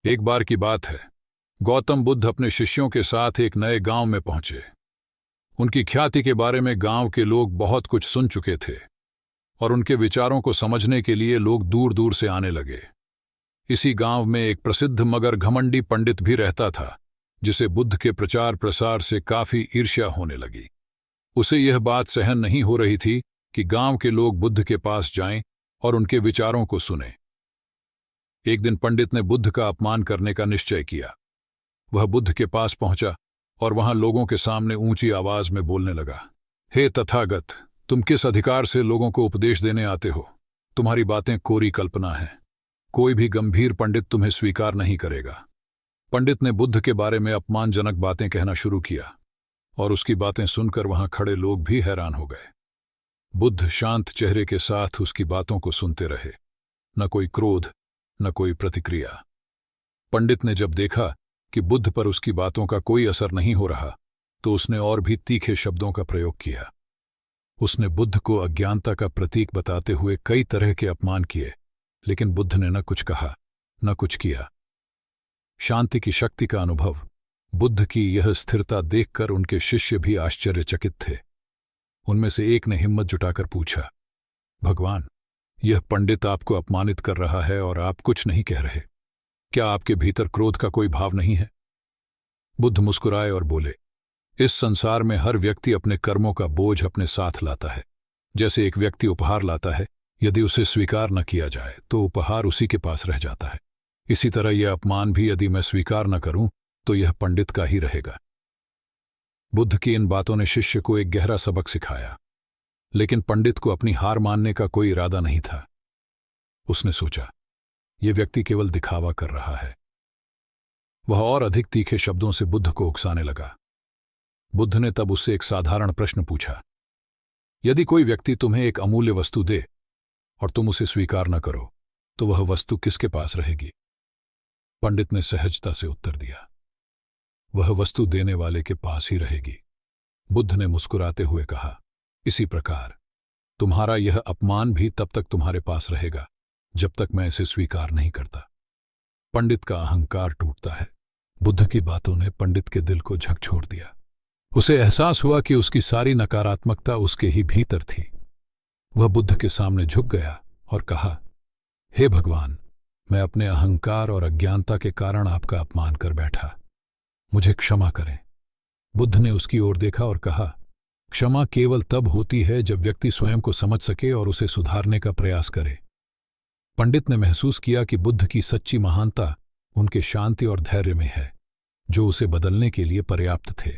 एक बार की बात है, गौतम बुद्ध अपने शिष्यों के साथ एक नए गांव में पहुंचे। उनकी ख्याति के बारे में गांव के लोग बहुत कुछ सुन चुके थे और उनके विचारों को समझने के लिए लोग दूर दूर से आने लगे। इसी गांव में एक प्रसिद्ध मगर घमंडी पंडित भी रहता था, जिसे बुद्ध के प्रचार प्रसार से काफी ईर्ष्या होने लगी। उसे यह बात सहन नहीं हो रही थी कि गांव के लोग बुद्ध के पास जाएं और उनके विचारों को सुने। एक दिन पंडित ने बुद्ध का अपमान करने का निश्चय किया। वह बुद्ध के पास पहुंचा और वहां लोगों के सामने ऊंची आवाज में बोलने लगा, हे तथागत, तुम किस अधिकार से लोगों को उपदेश देने आते हो? तुम्हारी बातें कोरी कल्पना है। कोई भी गंभीर पंडित तुम्हें स्वीकार नहीं करेगा। पंडित ने बुद्ध के बारे में अपमानजनक बातें कहना शुरू किया और उसकी बातें सुनकर वहां खड़े लोग भी हैरान हो गए। बुद्ध शांत चेहरे के साथ उसकी बातों को सुनते रहे, न कोई क्रोध न कोई प्रतिक्रिया। पंडित ने जब देखा कि बुद्ध पर उसकी बातों का कोई असर नहीं हो रहा, तो उसने और भी तीखे शब्दों का प्रयोग किया। उसने बुद्ध को अज्ञानता का प्रतीक बताते हुए कई तरह के अपमान किए, लेकिन बुद्ध ने न कुछ कहा न कुछ किया। शांति की शक्ति का अनुभव, बुद्ध की यह स्थिरता देखकर उनके शिष्य भी आश्चर्यचकित थे। उनमें से एक ने हिम्मत जुटाकर पूछा, भगवान, यह पंडित आपको अपमानित कर रहा है और आप कुछ नहीं कह रहे। क्या आपके भीतर क्रोध का कोई भाव नहीं है? बुद्ध मुस्कुराए और बोले, इस संसार में हर व्यक्ति अपने कर्मों का बोझ अपने साथ लाता है। जैसे एक व्यक्ति उपहार लाता है, यदि उसे स्वीकार न किया जाए तो उपहार उसी के पास रह जाता है। इसी तरह यह अपमान भी यदि मैं स्वीकार न करूं तो यह पंडित का ही रहेगा। बुद्ध की इन बातों ने शिष्य को एक गहरा सबक सिखाया, लेकिन पंडित को अपनी हार मानने का कोई इरादा नहीं था। उसने सोचा, यह व्यक्ति केवल दिखावा कर रहा है। वह और अधिक तीखे शब्दों से बुद्ध को उकसाने लगा। बुद्ध ने तब उससे एक साधारण प्रश्न पूछा, यदि कोई व्यक्ति तुम्हें एक अमूल्य वस्तु दे और तुम उसे स्वीकार न करो, तो वह वस्तु किसके पास रहेगी? पंडित ने सहजता से उत्तर दिया, वह वस्तु देने वाले के पास ही रहेगी। बुद्ध ने मुस्कुराते हुए कहा, इसी प्रकार तुम्हारा यह अपमान भी तब तक तुम्हारे पास रहेगा जब तक मैं इसे स्वीकार नहीं करता। पंडित का अहंकार टूटता है। बुद्ध की बातों ने पंडित के दिल को झकझोर दिया। उसे एहसास हुआ कि उसकी सारी नकारात्मकता उसके ही भीतर थी। वह बुद्ध के सामने झुक गया और कहा, हे भगवान, मैं अपने अहंकार और अज्ञानता के कारण आपका अपमान कर बैठा। मुझे क्षमा करें। बुद्ध ने उसकी ओर देखा और कहा, क्षमा केवल तब होती है जब व्यक्ति स्वयं को समझ सके और उसे सुधारने का प्रयास करे। पंडित ने महसूस किया कि बुद्ध की सच्ची महानता उनके शांति और धैर्य में है, जो उसे बदलने के लिए पर्याप्त थे।